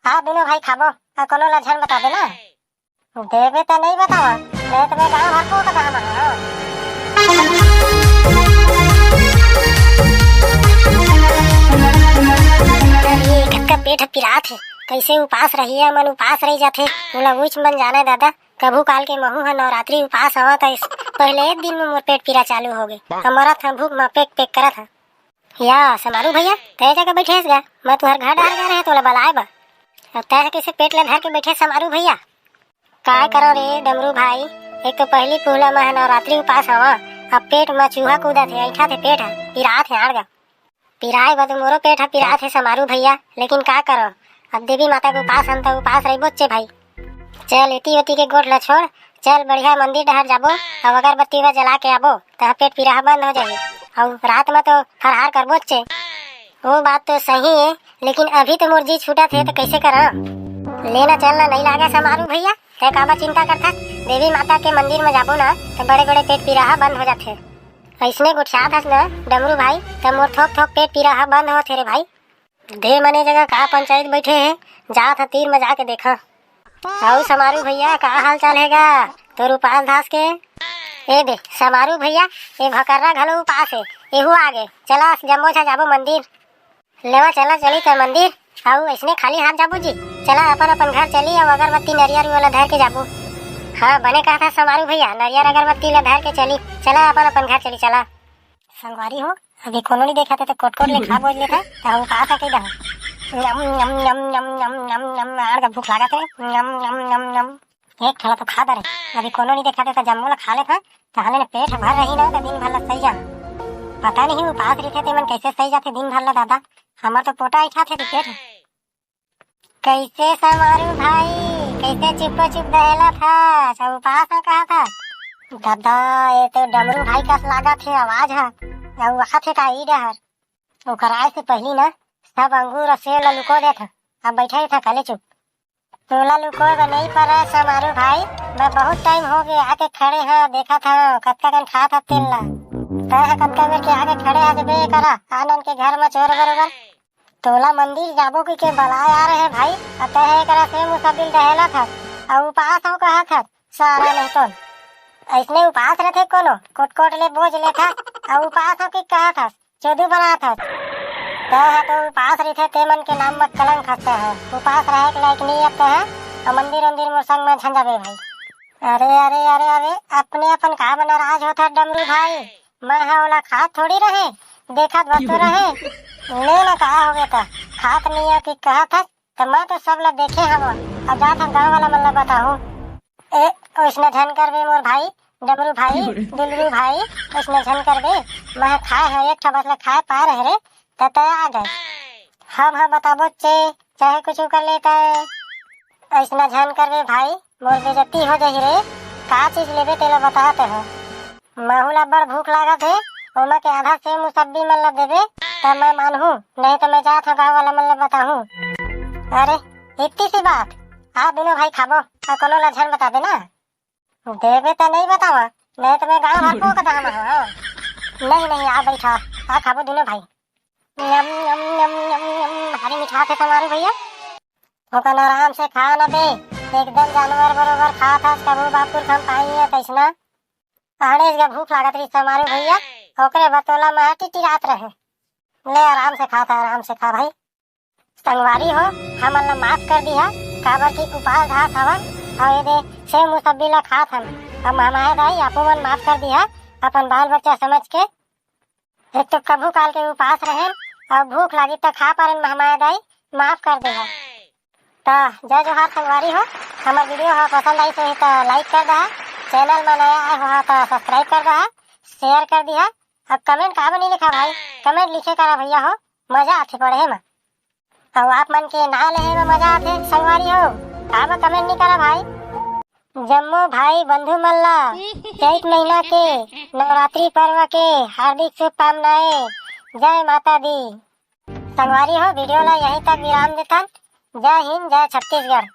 आप दोनों भाई खाबो और कोनो लक्षण बता देना। देवे तो नहीं बतावा, नहीं तो मैं गाँव भर को बता का पेट पिरात है, कैसे उपास रही है, मन उपास रही जाथे। मोला उच मन जाने दादा, कभू काल के महू है नवरात्रि उपास हवा था। पहले एक दिन में मोर पेट पीरा चालू हो गए, हमारा था भूख में पेक पेक करा था। या समारू भैया तय जगह बैठे गा, मैं तुहर घर डाल गया रहे तोला बलाए बा। अब तय कैसे पेट ले धर के बैठे समारू भैया? काय करो रे डमरू भाई, एक तो पहली पुहला में नवरात्रि उपास हवा, अब पेट में चूहा कूदा थे, ऐठा थे पेट है पिरात है आड़ गा। पिराए बद मोरो पेट है पिरात है समारू भैया, लेकिन का करो, अब देवी माता के उपास हम तो उपास रही बच्चे भाई। चल इति उति के गोट ला छोड़, चल बढ़िया मंदिर डहर जाबो और अगरबत्ती व जला के आबो तो पेट पीरा बंद हो जाए। और रात में तो फरहार करबो चे। वो बात तो सही है, लेकिन अभी तो मोर जी छूटा थे तो कैसे करा? लेना चलना नहीं लागे समारू भैया, ते काबा चिंता करता? देवी माता के मंदिर में जाबो ना तो बड़े बड़े पेट पीरा बंद हो जाते। ऐसने गुटसात हस ना डमरू भाई, तब मोर थोक थोक पेट पीरा बंद होते रे भाई। दे मने जगह का पंचायत बैठे हैं, जात है तीर में जाके देखा। आओ समारू भैया का हाल चाल हैगा तो उपास धास के? ए दे समारू भैया, ये भकर्रा घलो उपास है, एहू आगे चला जम्मो छा जाबो मंदिर। लेवा चला चली तो मंदिर, आओ ऐसने खाली हाथ जाबो जी, चला अपन अपन घर चली और अगरबत्ती नरियर वाला धर के जाबो। हाँ बने कहा था समारू भैया, नरियर अगरबत्ती ला धर के चली, चला अपन अपन घर चली चला। संगवारी हो अभी कोनो नहीं देखा था तो कोट कोट ले खा बोझ लेता तो उपास है कहीं यम यम यम यम यम यम यम आड़ का भूख लगा थे, यम यम यम यम एक थोड़ा तो खा दे। अभी कोनो नहीं देखा था तो जम्मू ला खा ले था तो हाले ने पेट भर रही ना तो दिन भर ला सही जा। पता नहीं उपास रही थे मन कैसे सही जाते दिन भर ला दादा, हमार तो पोटा इठा थे पेट। कैसे समारू भाई, कैसे चुप चुप दहेला था, सब उपास में कहा था दादा? ये तो डमरू भाई का लागा थे आवाज है, आथे का ई डहर ओकर आए से पहली ना सब अंगूर और सेब ला लुको दे था, अब बैठा ही था खाली चुप। तोला लुको नहीं पर समारू भाई, मैं बहुत टाइम हो गया आके खड़े है, देखा था कतका कन खा था तेल ला तय कतका बेर के आगे खड़े है जबे करा आनंद के घर में चोर बरोबर। तोला मंदिर जाबो के बलाए आ रहे भाई, अतः करा से मुसाबिल दहेला था और उपास हो कहा था सारा नहीं तो ऐसने उपास रहते कोनो कोट कोट ले बोझ ले था और उपास हो के कहा था चौधू बना था तो उपास रहते ते मन के नाम में कलंक हंसते है, उपास रहे के लायक नहीं आता है और मंदिर मंदिर में संग में झंझाबे भाई। अरे अरे अरे अरे अपने अपन का नाराज होता डमरू भाई, मैं ओला खात थोड़ी रहे, देखा बसो रहे ले ना कहा हो गया था खात नहीं है कि कहा था तो मैं तो सब लोग देखे हम और जा था गाँव वाला मन बताऊँ। ए उसने झन कर बे मोर भाई डमरू भाई दुलरू भाई, उसने झन कर बे मैं खाए है एक बस खाए पा रहे रे तय आ गए। हाँ बताबो चे चाहे कुछ कर लेता है, ऐसा झन कर बे भाई मोर बेजती हो जाही रे। का चीज लेबे तेला बताते है, महूला बड़ भूख लगा थे ओमा के आधा से मुसब्बी मन ला देबे तब मैं मानहूँ, नहीं तो मैं जात हूँ गाँव वाला मन ला बताहूँ। अरे इतनी सी बात, आप दोनों भाई खाबो और कोनो लक्षण बता देना। देवे तो नहीं बतावा, नहीं तो मैं गाँव भर को कथा नहीं नहीं आ बैठा आ खाबो दोनों भाई। यम यम यम यम यम भारी मीठा थे समारू भैया, ओकन आराम से खा न बे, एकदम जानवर बरोबर खा था कबू बापुर हम पाई है तैसना। अड़े इसका भूख लागत रही समारू भैया, ओकरे बतौला में टिटिरात रहे। ले आराम से खा था, आराम से खा भाई। संगवारी हो हमन ला माफ कर दिया, काबर की उपास धास हवा और ये दे से मुसब्बी ला खात हम, अब हमारे भाई आपो मन माफ कर दिया अपन बाल बच्चा समझ के। एक तो कभू काल के उपास रहे और भूख लगी तो खा पारे हमारे दाई माफ कर देगा। तो जय जोहार संगवारी हो, हमारा वीडियो हो पसंद आई तो लाइक कर दहा, चैनल में नया आए हो तो सब्सक्राइब कर दहा, शेयर कर दिया। अब कमेंट का नहीं लिखा भाई, कमेंट लिखे करा भैया हो, मजा आते पढ़े में और आप मन के ना ले में मजा आते संगवारी हो, का कमेंट नहीं करा भाई। जम्मू भाई बंधु मल्ला चैत महीना के नवरात्रि पर्व के हार्दिक शुभकामनाएं, जय माता दी। संगवारी हो वीडियो ला यहीं तक विराम देता, जय हिंद जय छत्तीसगढ़।